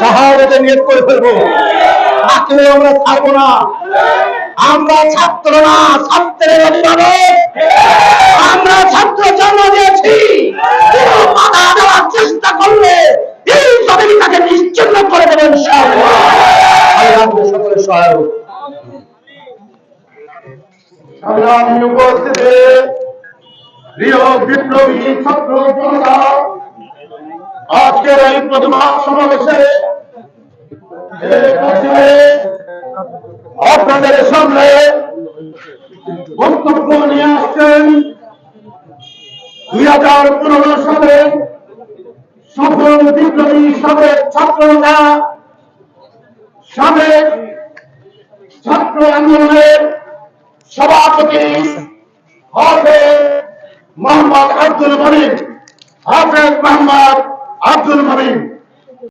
শাহাদাতে নিয়ত করে ফেলবো, তাকেও আমরা ছাড়বো না। আমরা ছাত্র না, ছাত্রের অভিভাবক। আমরা ছাত্র জন্ম দিয়েছি, বাধা দেওয়ার চেষ্টা করলে এই জমিন তাকে নিশ্চিন্ন করে দেবেন ইনশাআল্লাহ। আল্লাহ আমাদের সকলের সহায়ক। সংগ্রামী উপস্থিতি, প্রিয় বিপ্লবী ছাত্র জনতা, আজকের এই প্রতিমা সমাবেশে আপনাদের সামনে বক্তব্য নিয়ে আসছেন 2015 সালে সফল বিপ্লবী সাবেক ছাত্ররা, সাবেক ছাত্র আন্দোলনের সভাপতি হাফেজ মোহাম্মদ আব্দুল মনিন।